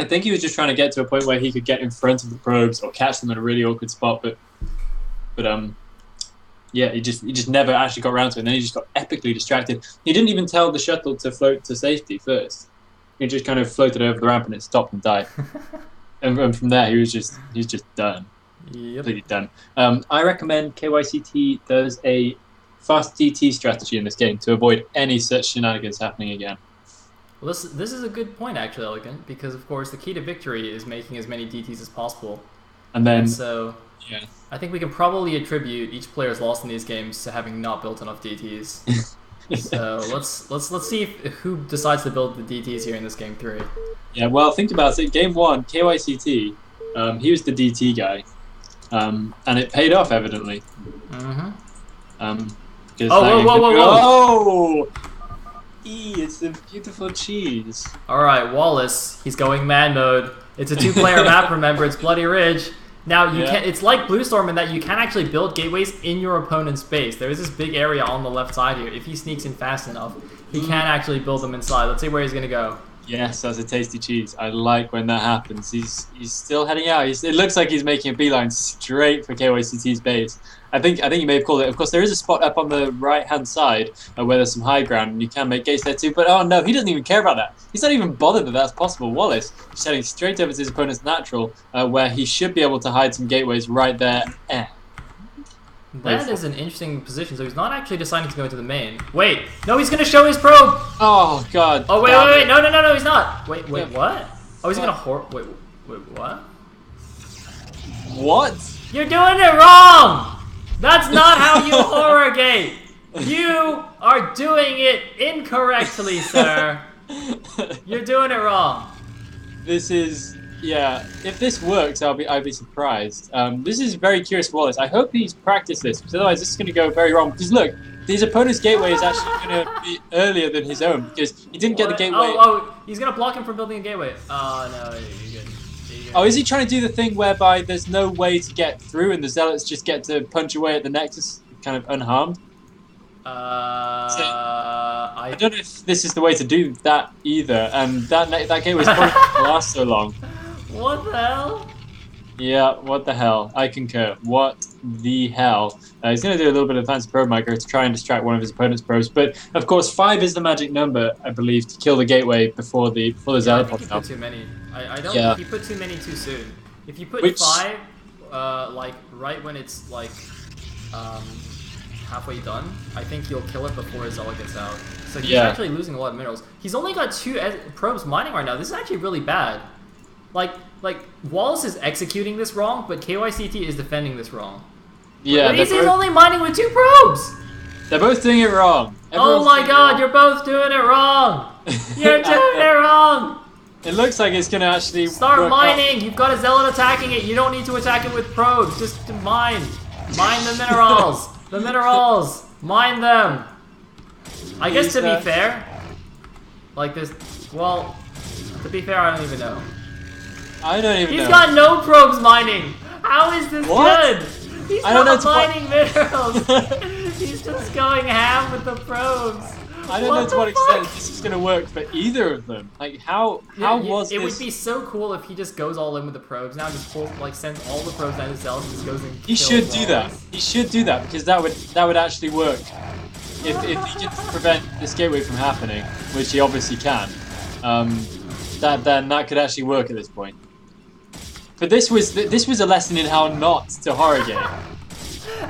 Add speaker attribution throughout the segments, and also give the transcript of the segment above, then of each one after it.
Speaker 1: I think he was just trying to get to a point where he could get in front of the probes or catch them in a really awkward spot, but yeah, he just never actually got around to it, and then he just got epically distracted. He didn't even tell the shuttle to float to safety first. He just kind of floated over the ramp and it stopped and died. and from there, he's just done.
Speaker 2: Yep.
Speaker 1: Completely done. I recommend KYCT does a fast DT strategy in this game to avoid any such shenanigans happening again.
Speaker 2: Well, this is a good point, actually, Elegant, because, of course, the key to victory is making as many DTs as possible.
Speaker 1: And
Speaker 2: so,
Speaker 1: yeah.
Speaker 2: I think we can probably attribute each player's loss in these games to having not built enough DTs. So let's see who decides to build the DTs here in this game 3.
Speaker 1: Yeah, well, think about it. Game 1, KYCT, he was the DT guy, and it paid off, evidently.
Speaker 2: Mm-hmm.
Speaker 1: Whoa! It's a beautiful cheese.
Speaker 2: Alright, Wallace, he's going man mode. It's a 2-player map, remember, it's Bloody Ridge. Now, it's like Blue Storm in that you can actually build gateways in your opponent's base. There is this big area on the left side here. If he sneaks in fast enough, he can actually build them inside. Let's see where he's going to go.
Speaker 1: Yes, that's a tasty cheese. I like when that happens. He's still heading out. It looks like he's making a beeline straight for KYCT's base. I think you may have called it. Of course, there is a spot up on the right-hand side where there's some high ground, and you can make gates there too. But oh no, he doesn't even care about that. He's not even bothered that that's possible. Wallace is heading straight over to his opponent's natural, where he should be able to hide some gateways right there.
Speaker 2: That is an interesting position. So he's not actually deciding to go into the main. Wait, no, he's going to show his probe.
Speaker 1: Oh god.
Speaker 2: Oh wait, no, he's not. Wait, what? Oh, he's going to wait, what?
Speaker 1: What?
Speaker 2: You're doing it wrong. That's not how you horror gate. You are doing it incorrectly, sir. You're doing it wrong.
Speaker 1: This is, yeah. If this works, I'd be surprised. This is very curious for Wallace. I hope he's practiced this, because otherwise this is going to go very wrong. Because look, his opponent's gateway is actually going to be earlier than his own, because he didn't get the gateway.
Speaker 2: Oh, he's going to block him from building a gateway. Oh no, you're good.
Speaker 1: Oh, is he trying to do the thing whereby there's no way to get through and the zealots just get to punch away at the nexus, kind of unharmed? I don't know if this is the way to do that either, and that gateway's probably not going to last so long.
Speaker 2: What the hell?
Speaker 1: Yeah, what the hell? I concur. What the hell? He's going to do a little bit of fancy probe micro to try and distract one of his opponent's probes, but of course 5 is the magic number, I believe, to kill the gateway before the zealot pops
Speaker 2: put too many. I don't
Speaker 1: think
Speaker 2: he put too many too soon. If you put 5, like right when it's like halfway done, I think you'll kill it before his zealot gets out. So he's actually losing a lot of minerals. He's only got 2 probes mining right now. This is actually really bad. Like Wallace is executing this wrong, but KYCT is defending this wrong.
Speaker 1: Yeah,
Speaker 2: he's only mining with 2 probes.
Speaker 1: They're both doing it wrong.
Speaker 2: Oh my god, you're both doing it wrong. You're doing it wrong.
Speaker 1: It looks like it's going to actually
Speaker 2: start mining. You've got a zealot attacking it. You don't need to attack it with probes. Just mine. Mine the minerals. The minerals. Mine them. I guess to be fair, like this. Well, to be fair, I don't even know.
Speaker 1: I don't even know.
Speaker 2: He's got no probes mining. How is this good? He's not mining minerals. He's just going ham with the probes.
Speaker 1: I don't know to what extent this is going to work for either of them. Like, how was this?
Speaker 2: It would be so cool if he just goes all in with the probes. Now just sends all the probes down his cells and just goes and
Speaker 1: He should do that. He should do that, because that would actually work. If he can prevent this gateway from happening, which he obviously can, then that could actually work at this point. But this was a lesson in how not to horror game.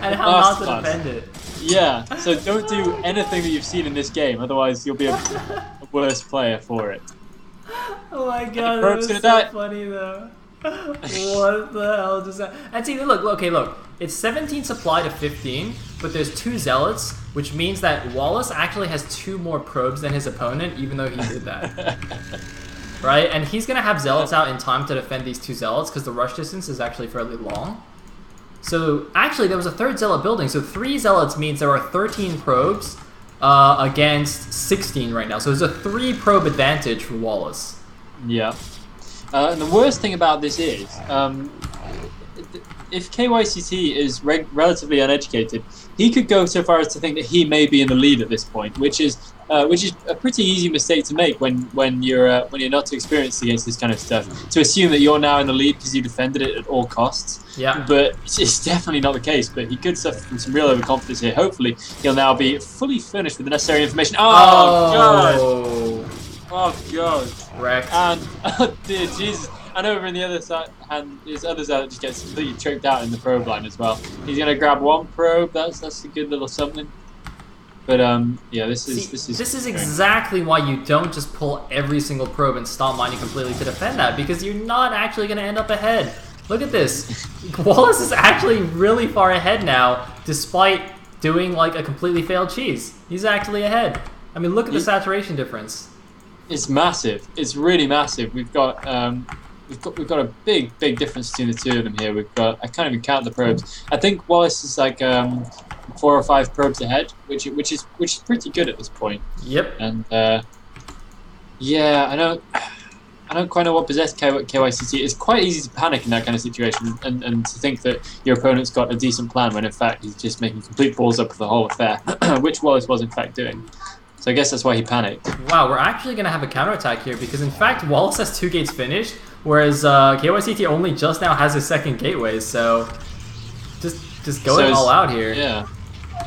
Speaker 2: And how not to defend it.
Speaker 1: Yeah, so don't do anything that you've seen in this game, otherwise you'll be a worse player for it.
Speaker 2: Oh my god, that was so funny though. What the hell just happened? And see, look, it's 17 supply to 15, but there's 2 zealots, which means that Wallace actually has 2 more probes than his opponent, even though he did that. Right? And he's going to have zealots out in time to defend these 2 zealots, because the rush distance is actually fairly long. So, actually, there was a 3rd zealot building, so 3 zealots means there are 13 probes against 16 right now. So there's a 3 probe advantage for Wallace.
Speaker 1: Yeah. And the worst thing about this is, if KYCT is relatively uneducated, he could go so far as to think that he may be in the lead at this point, which is a pretty easy mistake to make when you're not too experienced against this kind of stuff. To assume that you're now in the lead because you defended it at all costs.
Speaker 2: Yeah.
Speaker 1: But it's definitely not the case. But he could suffer from some real overconfidence here. Hopefully, he'll now be fully furnished with the necessary information. Oh god! Oh god!
Speaker 2: Wrecked.
Speaker 1: And oh dear Jesus! And over in the other side, and his other side just gets completely choked out in the probe line as well. He's gonna grab one probe. That's a good little something. But yeah, this is
Speaker 2: exactly why you don't just pull every single probe and stop mining completely to defend that, because you're not actually gonna end up ahead. Look at this. Wallace is actually really far ahead now, despite doing like a completely failed cheese. He's actually ahead. I mean, look at the saturation difference.
Speaker 1: It's massive. It's really massive. We've got a big difference between the two of them here. I can't even count the probes. I think Wallace is like 4 or 5 probes ahead, which is pretty good at this point.
Speaker 2: Yep.
Speaker 1: And yeah, I don't quite know what possessed KYCT. It's quite easy to panic in that kind of situation and to think that your opponent's got a decent plan when in fact he's just making complete balls up of the whole affair, which Wallace was in fact doing. So I guess that's why he panicked.
Speaker 2: Wow, we're actually going to have a counterattack here because in fact Wallace has 2 gates finished, whereas KYCT only just now has his 2nd gateway, so just going all out here.
Speaker 1: Yeah.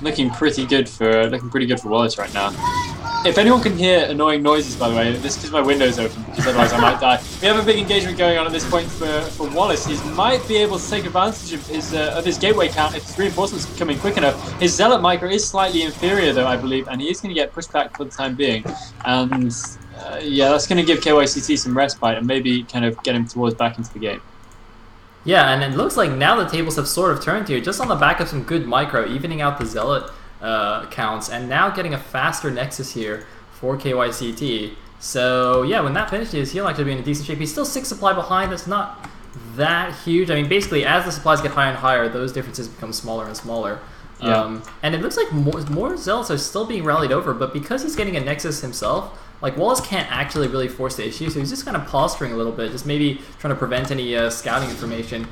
Speaker 1: Looking pretty good for Wallace right now. If anyone can hear annoying noises, by the way, this is because my window's open, because otherwise I might die. We have a big engagement going on at this point for Wallace. He might be able to take advantage of his gateway count if his reinforcements come in quick enough. His Zealot micro is slightly inferior, though, I believe, and he is going to get pushed back for the time being. And yeah, that's going to give KYCT some respite and maybe kind of get him back into the game.
Speaker 2: Yeah, and it looks like now the tables have sort of turned here, just on the back of some good micro, evening out the Zealot counts, and now getting a faster Nexus here for KYCT. So yeah, when that finishes, he'll actually be in a decent shape. He's still 6 supply behind. That's not that huge. I mean, basically, as the supplies get higher and higher, those differences become smaller and smaller.
Speaker 1: Yeah.
Speaker 2: And it looks like more Zealots are still being rallied over, but because he's getting a Nexus himself, like Wallace can't actually really force the issue, so he's just kind of posturing a little bit, just maybe trying to prevent any scouting information,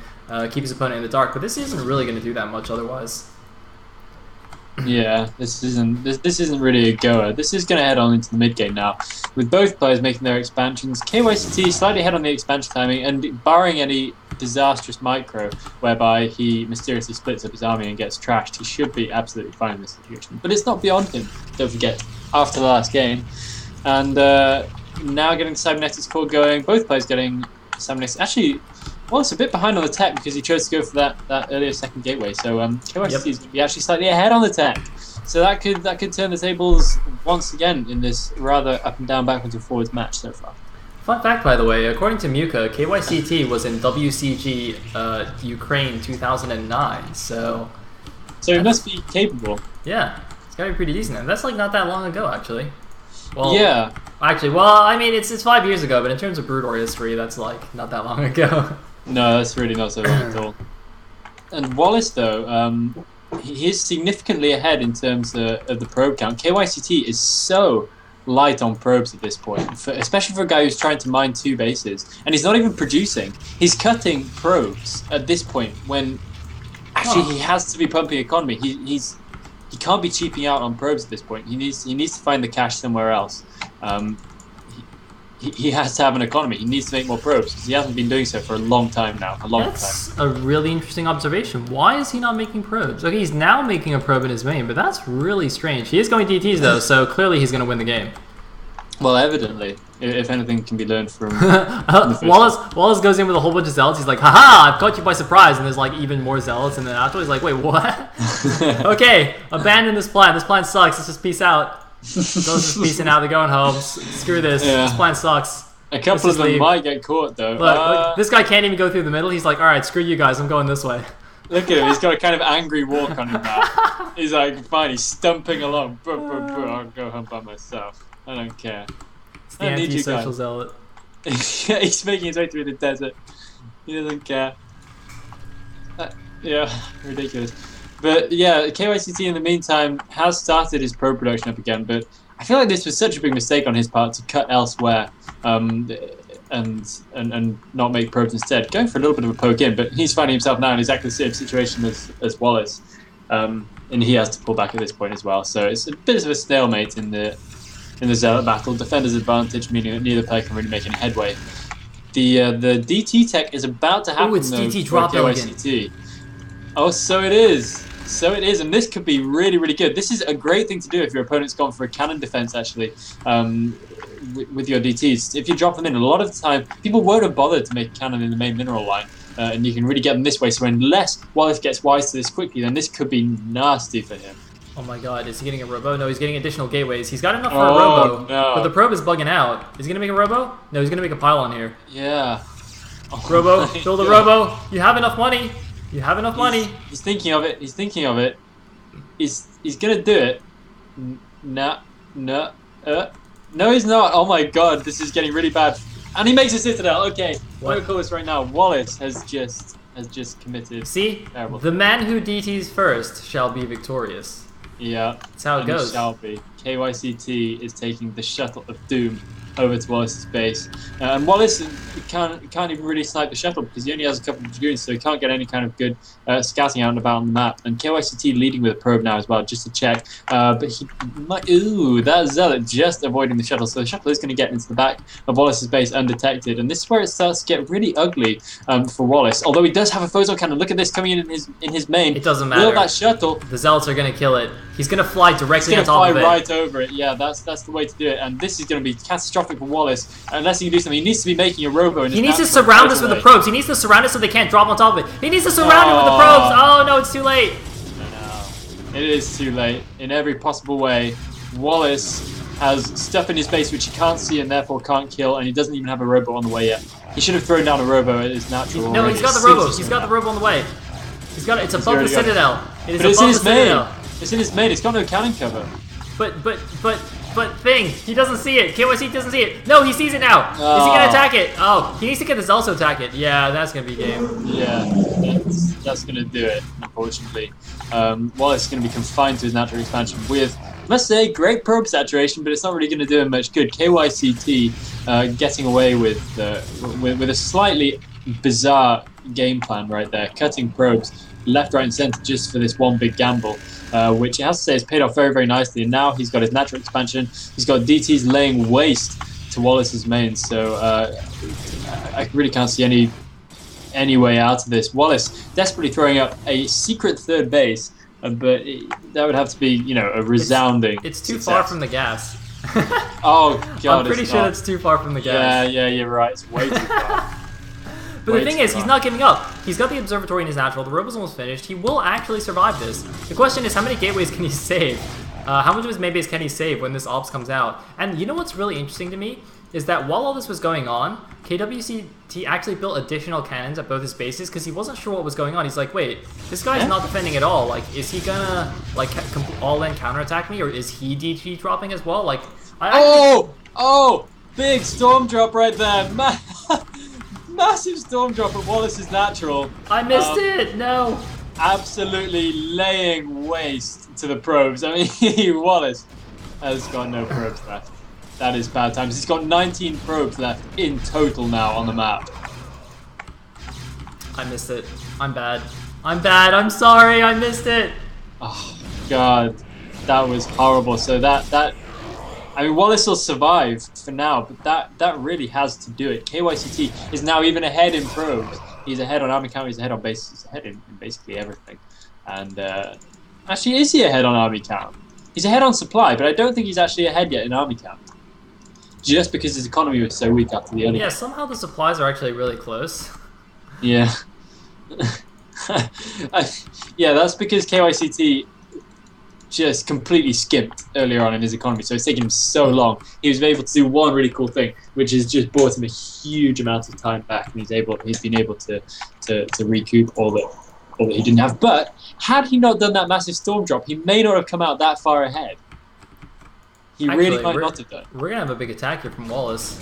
Speaker 2: keep his opponent in the dark. But this isn't really going to do that much otherwise.
Speaker 1: Yeah, this isn't really a goer. This is going to head on into the mid game now, with both players making their expansions. KYCT slightly ahead on the expansion timing, and barring any disastrous micro whereby he mysteriously splits up his army and gets trashed, he should be absolutely fine in this situation. But it's not beyond him. Don't forget, after the last game, and now getting the Cybernetics core going. Both players getting Cybernetics. Actually, Wallace a bit behind on the tech because he chose to go for that earlier 2nd gateway. So KYCT is going to be actually slightly ahead on the tech. So that could turn the tables once again in this rather up and down, backwards and forwards match so far.
Speaker 2: Fun fact, by the way, according to Muka, KYCT was in WCG Ukraine 2009. So
Speaker 1: he must be capable.
Speaker 2: Yeah, it's got to be pretty decent. And that's like not that long ago, actually. Well,
Speaker 1: yeah.
Speaker 2: Actually, well, I mean, it's 5 years ago, but in terms of Brood War history, that's like not that long ago.
Speaker 1: No, that's really not so long at all. And Wallace, though, he is significantly ahead in terms of the probe count. KYCT is so light on probes at this point, especially for a guy who's trying to mine 2 bases. And he's not even producing. He's cutting probes at this point when actually he has to be pumping economy. He can't be cheaping out on probes at this point. He needs to find the cash somewhere else. He has to have an economy. He needs to make more probes because he hasn't been doing so for a long time now.
Speaker 2: That's a really interesting observation. Why is he not making probes? Okay, he's now making a probe in his main, but that's really strange. He is going DTs though, so clearly he's going to win the game.
Speaker 1: Well, evidently, if anything can be learned from
Speaker 2: Wallace goes in with a whole bunch of zealots. He's like, haha, I've caught you by surprise. And there's like even more zealots. And then afterwards, he's like, wait, what? Okay, abandon this plan. This plan sucks. Let's just peace out. Those just peacing out. They're going home. Screw this.
Speaker 1: Yeah.
Speaker 2: This plan sucks.
Speaker 1: A couple of them might get caught though.
Speaker 2: Look, this guy can't even go through the middle. He's like, all right, screw you guys. I'm going this way.
Speaker 1: Look at him. He's got a kind of angry walk on him now. He's like, fine. He's stumping along. I'll go home by myself. I don't care.
Speaker 2: It's the anti-social zealot.
Speaker 1: Yeah, he's making his way through the desert. He doesn't care. Yeah, ridiculous. But yeah, KYCT in the meantime has started his probe production up again, but I feel like this was such a big mistake on his part to cut elsewhere. and not make probes instead. Going for a little bit of a poke in, but he's finding himself now in exactly the same situation as Wallace. And he has to pull back at this point as well. So it's a bit of a stalemate in the Zealot battle. Defender's advantage, meaning that neither player can really make any headway. The DT tech is about to happen.
Speaker 2: Oh, it's
Speaker 1: though,
Speaker 2: DT drop
Speaker 1: KYCT. Oh, so it is. So it is, and this could be really, really good. This is a great thing to do if your opponent's gone for a cannon defense, actually, with your DTs. If you drop them in, a lot of the time, people won't have bothered to make a cannon in the main mineral line, and you can really get them this way. So unless Wallace gets wise to this quickly, then this could be nasty for him.
Speaker 2: Oh my god, is he getting a robo? No, he's getting additional gateways. He's got enough for a robo,
Speaker 1: no.
Speaker 2: but the probe is bugging out. Is he going to make a robo? No, he's going to make a pylon here.
Speaker 1: Yeah. Oh
Speaker 2: robo, build a robo. You have enough money. You have enough money.
Speaker 1: He's thinking of it. He's thinking of it. He's gonna do it. No, he's not. Oh my god, this is getting really bad. And he makes a citadel. Okay, I'm gonna call this right now. Wallace has just committed.
Speaker 2: See, the man who DTs first shall be victorious.
Speaker 1: Yeah,
Speaker 2: that's how it goes.
Speaker 1: It shall be. KYCT is taking the shuttle of doom over to Wallace's base. And Wallace can't even really snipe the shuttle because he only has a couple of dragoons, so he can't get any kind of good scouting out and about on the map. And KYCT leading with a probe now as well, just to check. But he might... Ooh, that Zealot just avoiding the shuttle. So the shuttle is going to get into the back of Wallace's base undetected. And this is where it starts to get really ugly for Wallace. Although he does have a photon cannon. Look at this coming in his main.
Speaker 2: It doesn't matter.
Speaker 1: Will that shuttle...
Speaker 2: The Zealots are going to kill it. He's going to fly directly on top of it.
Speaker 1: He's going to fly right over it. Yeah, that's the way to do it. And this is going to be catastrophic for Wallace unless he can do something. He needs to be making a robo.
Speaker 2: He needs to surround us with the probes. He needs to surround us so they can't drop on top of it. He needs to surround it with the probes. Oh no, it's too late.
Speaker 1: No, it is too late in every possible way. Wallace has stuff in his base which he can't see and therefore can't kill, and he doesn't even have a robo on the way yet. He should have thrown down a robo at his natural.
Speaker 2: No, he's got the robo. He's got the robo on the way. He's got it. It's above the citadel. It is above the citadel.
Speaker 1: It's in his main. It's got no cannon cover.
Speaker 2: But thing, he doesn't see it. KYC doesn't see it. No, he sees it now. Is he gonna attack it? Oh, he needs to get this also attack it. Yeah, that's gonna be game.
Speaker 1: Yeah, that's gonna do it. Unfortunately, Wallace is gonna be confined to his natural expansion with, I must say, great probe saturation, but it's not really gonna do him much good. KYCT getting away with a slightly bizarre game plan right there, cutting probes left, right, and center just for this one big gamble. Which I have to say has paid off very, very nicely. And now he's got his natural expansion. He's got DTs laying waste to Wallace's main. So I really can't see any way out of this. Wallace desperately throwing up a secret third base, but that would have to be, you know, a resounding.
Speaker 2: It's too
Speaker 1: success.
Speaker 2: far from the gas.
Speaker 1: Oh god!
Speaker 2: I'm pretty sure it's too far from the gas.
Speaker 1: Yeah, you're right. It's way too far.
Speaker 2: But the thing is, he's not giving up. He's got the observatory in his natural. The robo's almost finished. He will actually survive this. The question is, how many gateways can he save? How much of his main base can he save when this ops comes out? And you know what's really interesting to me? Is that while all this was going on, KWCT actually built additional cannons at both his bases because he wasn't sure what was going on. He's like, wait, this guy's not defending at all. Like, is he gonna, like, all-in counterattack me? Or is he DT dropping as well? Like,
Speaker 1: Oh! Big storm drop right there. Massive storm drop at Wallace's natural.
Speaker 2: I missed it. No.
Speaker 1: Absolutely laying waste to the probes. I mean, Wallace has got no probes left. That is bad times. He's got 19 probes left in total now on the map.
Speaker 2: I missed it. I'm bad. I'm sorry. I missed it.
Speaker 1: Oh god, that was horrible. So I mean, Wallace will survive for now, but that really has to do it. KYCT is now even ahead in probes. He's ahead on army count, he's ahead on bases, he's ahead in basically everything. And actually, is he ahead on army count? He's ahead on supply, but I don't think he's actually ahead yet in army count. Just because his economy was so weak after the early game.
Speaker 2: Somehow the supplies are actually really close.
Speaker 1: Yeah. Yeah, that's because KYCT just completely skimped earlier on in his economy, so it's taken him so long. He was able to do one really cool thing, which has just brought him a huge amount of time back, and he's been able to recoup all that he didn't have. But had he not done that massive storm drop, he may not have come out that far ahead. He really might not have done.
Speaker 2: We're gonna have a big attack here from Wallace.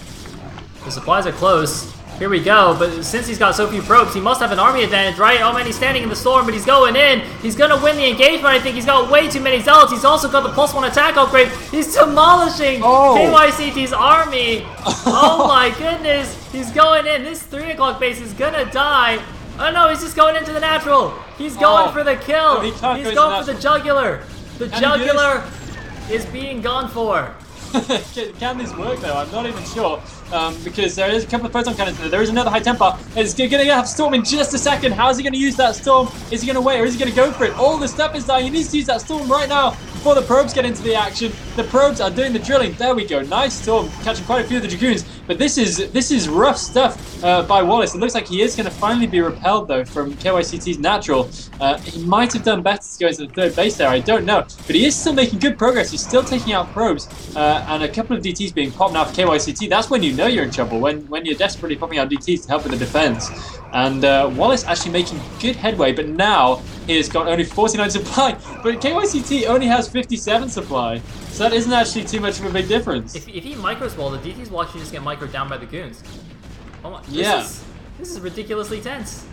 Speaker 2: The supplies are close. Here we go, but since he's got so few probes, he must have an army advantage, right? Oh man, he's standing in the storm, but he's going in. He's gonna win the engagement, I think. He's got way too many zealots. He's also got the +1 attack upgrade. He's demolishing KYCT's army. Oh my goodness. He's going in. This 3 o'clock base is gonna die. Oh no, he's just going into the natural. He's going for the kill. He's going for the jugular. The jugular is being gone for.
Speaker 1: Can this work though? I'm not even sure. Because there is a couple of photon cannons there. There is another high temper. It's going to have Storm in just a second. How is he going to use that Storm? Is he going to wait or is he going to go for it? All the stuff is dying. He needs to use that Storm right now before the probes get into the action. The probes are doing the drilling. There we go. Nice Storm, catching quite a few of the Dragoons. But this is rough stuff by Wallace. It looks like he is going to finally be repelled though from KYCT's natural. He might have done better to go into the third base there. I don't know. But he is still making good progress. He's still taking out probes and a couple of DTs being popped now for KYCT. That's when you know you're in trouble, when you're desperately popping out DTs to help with the defense. And Wallace actually making good headway, but now he has got only 49 supply, but KYCT only has 57 supply, so that isn't actually too much of a big difference.
Speaker 2: If he micros well, the DTs will actually just get microed down by the goons. Oh my, this is ridiculously tense.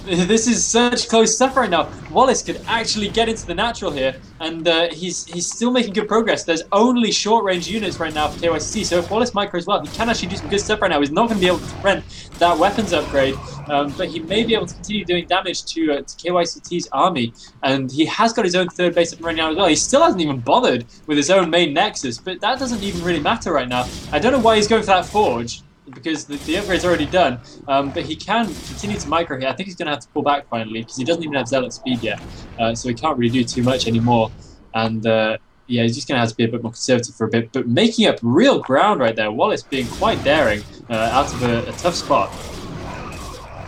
Speaker 1: This is such close stuff right now. Wallace could actually get into the natural here, and he's still making good progress. There's only short-range units right now for KYCT, so if Wallace micro as well, he can actually do some good stuff right now. He's not going to be able to prevent that weapons upgrade, but he may be able to continue doing damage to KYCT's army, and he has got his own third base up right now as well. He still hasn't even bothered with his own main nexus, but that doesn't even really matter right now. I don't know why he's going for that forge, because the upgrade's already done, but he can continue to micro here. I think he's going to have to pull back finally, because he doesn't even have zealot speed yet, so he can't really do too much anymore. And yeah, he's just going to have to be a bit more conservative for a bit, but making up real ground right there. Wallace being quite daring out of a tough spot.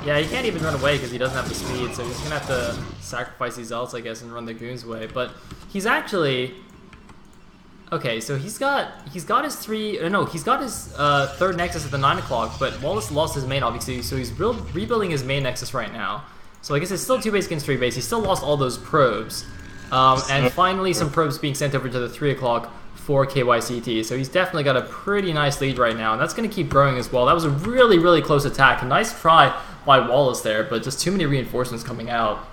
Speaker 2: Yeah, he can't even run away because he doesn't have the speed, so he's going to have to sacrifice these zealots, I guess, and run the goons away. But he's actually... Okay, so he's got his third nexus at the 9 o'clock, but Wallace lost his main obviously, so he's rebuilding his main nexus right now. So I guess it's still 2 base against 3 base. He still lost all those probes, and finally some probes being sent over to the 3 o'clock for KYCT. So he's definitely got a pretty nice lead right now, and that's going to keep growing as well. That was a really, really close attack. A nice try by Wallace there, but just too many reinforcements coming out.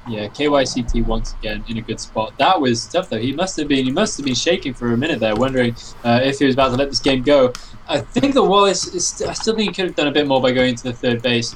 Speaker 1: Yeah, KYCT once again in a good spot. That was tough though. He must have been shaking for a minute there, wondering if he was about to let this game go. I think that Wallace I still think he could have done a bit more by going into the third base,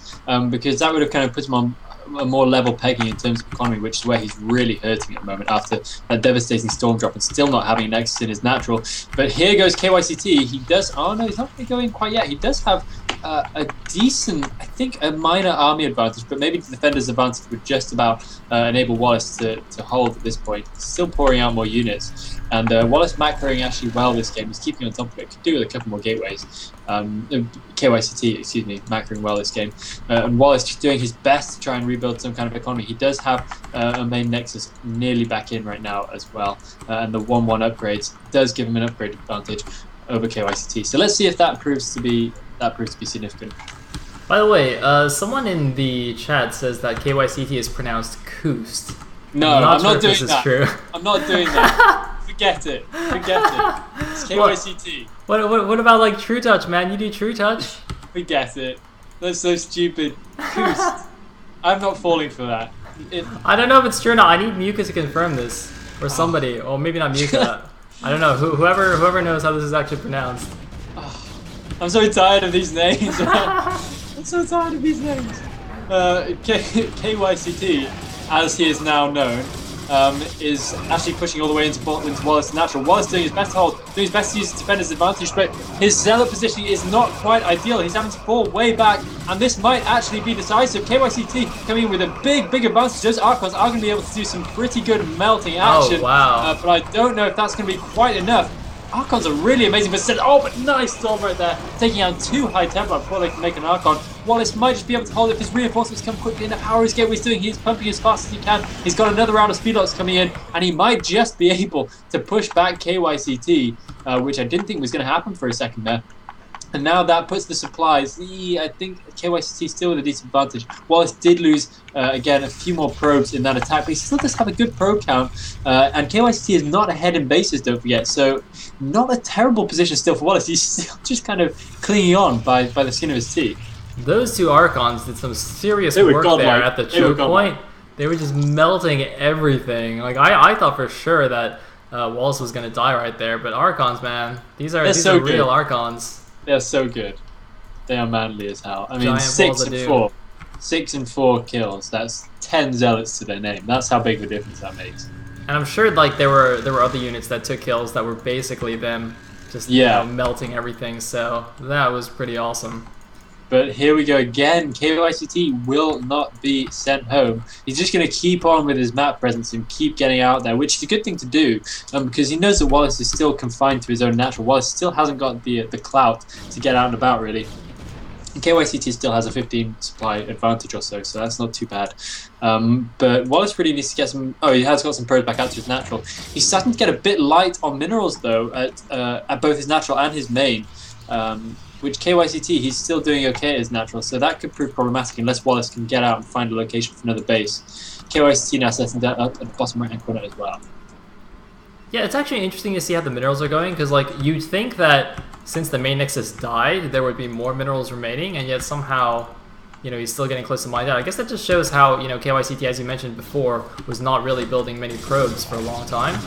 Speaker 1: because that would have kind of put him on a more level pegging in terms of economy, which is where he's really hurting at the moment after that devastating storm drop and still not having a nexus in his natural. But here goes KYCT. He does. Oh no, he's not really going quite yet. He does have a decent, I think, a minor army advantage, but maybe the defender's advantage would just about enable Wallace to hold at this point. He's still pouring out more units, and Wallace macroing actually well this game. He's keeping on top of it. Could do with a couple more gateways. KYCT, excuse me, macroing well this game, and Wallace just doing his best to try and rebuild some kind of economy. He does have a main nexus nearly back in right now as well, and the 1-1 upgrades does give him an upgrade advantage over KYCT. So let's see if that proves to be significant.
Speaker 2: By the way, someone in the chat says that KYCT is pronounced Koost.
Speaker 1: No, I'm not doing that. True. I'm not doing that. Forget it. It's KYCT.
Speaker 2: What about like True Touch, man? You do True Touch?
Speaker 1: Forget it. That's so stupid. Koost. I'm not falling for that.
Speaker 2: I don't know if it's true or not. I need Muka to confirm this, or somebody, or maybe not Muka. I don't know. Whoever knows how this is actually pronounced.
Speaker 1: I'm so tired of these names. I'm so tired of these names. KYCT, as he is now known, is actually pushing all the way into Wallace's natural. Wallace doing his best to hold, doing his best to use his defender's advantage, but his zealot positioning is not quite ideal. He's having to fall way back, and this might actually be decisive. KYCT coming in with a big advantage. Those Archons are going to be able to do some pretty good melting action.
Speaker 2: Oh, wow.
Speaker 1: But I don't know if that's going to be quite enough. Archons are really amazing for but nice storm right there, taking out 2 high tempo before they can make an Archon. Wallace might just be able to hold if his reinforcements come quickly enough. How is Gateway's doing? He's pumping as fast as he can. He's got another round of speedlocks coming in, and he might just be able to push back KYCT, which I didn't think was going to happen for a second there. And now that puts the supplies. I think KYCT still with a decent advantage. Wallace did lose, again, a few more probes in that attack, but he still does have a good probe count. And KYCT is not ahead in bases, don't forget. So not a terrible position still for Wallace. He's still just kind of clinging on by the skin of his teeth.
Speaker 2: Those two Archons did some serious
Speaker 1: They were
Speaker 2: work
Speaker 1: godlike.
Speaker 2: there at the
Speaker 1: They were
Speaker 2: choke
Speaker 1: godlike.
Speaker 2: point. They were just melting everything. Like I thought for sure that Wallace was gonna die right there, but Archons, man, these are
Speaker 1: so
Speaker 2: real
Speaker 1: good.
Speaker 2: Archons.
Speaker 1: They're so good. They are manly as hell. I mean,
Speaker 2: Giant
Speaker 1: 6
Speaker 2: balls
Speaker 1: and
Speaker 2: of doom.
Speaker 1: 4. 6 and 4 kills. That's 10 zealots to their name. That's how big of a difference that makes.
Speaker 2: And I'm sure like there were other units that took kills that were basically them just melting everything. So that was pretty awesome.
Speaker 1: But here we go again. KYCT will not be sent home. He's just going to keep on with his map presence and keep getting out there, which is a good thing to do because he knows that Wallace is still confined to his own natural. Wallace still hasn't got the clout to get out and about, really. And KYCT still has a 15 supply advantage or so that's not too bad. But Wallace really needs to get some... Oh, he has got some probes back out to his natural. He's starting to get a bit light on minerals, though, at both his natural and his main. Which KYCT, he's still doing okay at his natural, so that could prove problematic unless Wallace can get out and find a location for another base. KYCT now setting that up at the bottom right hand corner as well.
Speaker 2: Yeah, it's actually interesting to see how the minerals are going, because like you'd think that since the main nexus died, there would be more minerals remaining, and yet somehow, you know, he's still getting close to mine out. I guess that just shows how, you know, KYCT, as you mentioned before, was not really building many probes for a long time.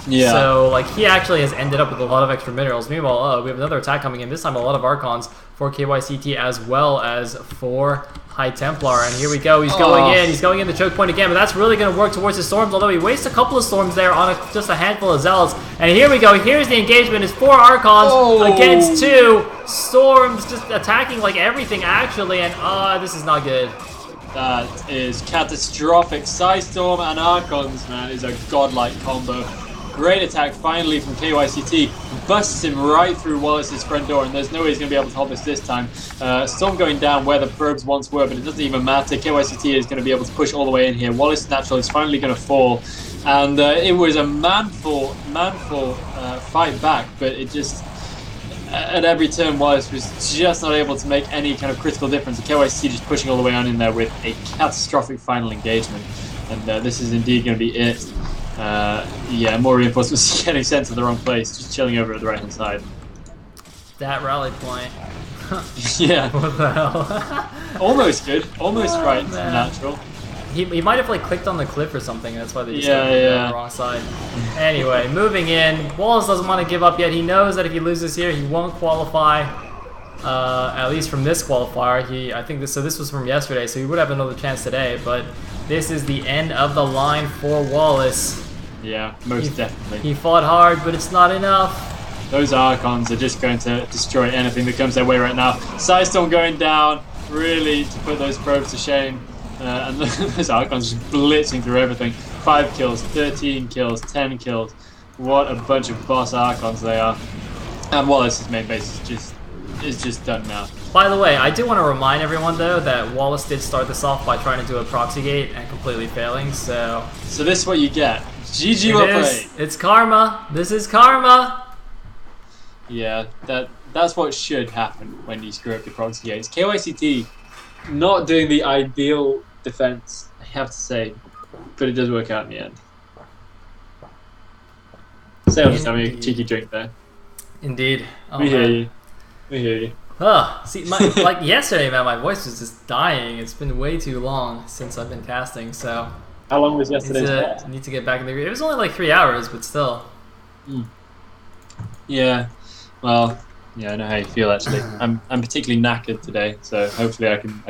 Speaker 1: Yeah.
Speaker 2: So, like, he actually has ended up with a lot of extra minerals. Meanwhile, we have another attack coming in. This time, a lot of Archons for KYCT as well as for High Templar. And here we go. He's going in. He's going in the choke point again. But that's really going to work towards his storms, although he wastes a couple of storms there on just a handful of Zealots. And here we go. Here's the engagement. It's 4 Archons against 2 storms, just attacking like everything, actually. And, this is not good.
Speaker 1: That is catastrophic. Storm and Archons, man, is a godlike combo. Great attack finally from KYCT. Busts him right through Wallace's front door, and there's no way he's going to be able to hold this time. Storm going down where the probes once were, but it doesn't even matter. KYCT is going to be able to push all the way in here. Wallace's natural is finally going to fall. And it was a manful fight back, but it just... At every turn, Wallace was just not able to make any kind of critical difference. And KYCT just pushing all the way on in there with a catastrophic final engagement. And this is indeed going to be it. Yeah, more reinforcements getting sent to the wrong place, just chilling over at the right-hand side.
Speaker 2: That rally point.
Speaker 1: Yeah.
Speaker 2: What the hell?
Speaker 1: Almost good. Almost right to natural.
Speaker 2: He might have like clicked on the cliff or something. That's why they just on the wrong side. Anyway, moving in. Wallace doesn't want to give up yet. He knows that if he loses here, he won't qualify. At least from this qualifier. I think this was from yesterday, so he would have another chance today. But this is the end of the line for Wallace.
Speaker 1: Yeah, most definitely.
Speaker 2: He fought hard, but it's not enough.
Speaker 1: Those Archons are just going to destroy anything that comes their way right now. Storm going down, really to put those probes to shame. And those Archons just blitzing through everything. 5 kills, 13 kills, 10 kills. What a bunch of boss Archons they are. And Wallace's main base is just done now.
Speaker 2: By the way, I do want to remind everyone though that Wallace did start this off by trying to do a proxy gate and completely failing, so
Speaker 1: this is what you get. GG well played.
Speaker 2: It's karma. This is karma.
Speaker 1: Yeah, that's what should happen when you screw up your proxy gates. KYCT not doing the ideal defense, I have to say, but it does work out in the end. Sayle just having a cheeky drink there.
Speaker 2: Indeed. Oh,
Speaker 1: we hear you. We hear you.
Speaker 2: See, like yesterday, man, my voice was just dying. It's been way too long since I've been casting, so...
Speaker 1: How long was yesterday's cast?
Speaker 2: I need to get back in the... It was only like 3 hours, but still.
Speaker 1: Yeah, well, yeah, I know how you feel actually. I'm particularly knackered today, so hopefully I can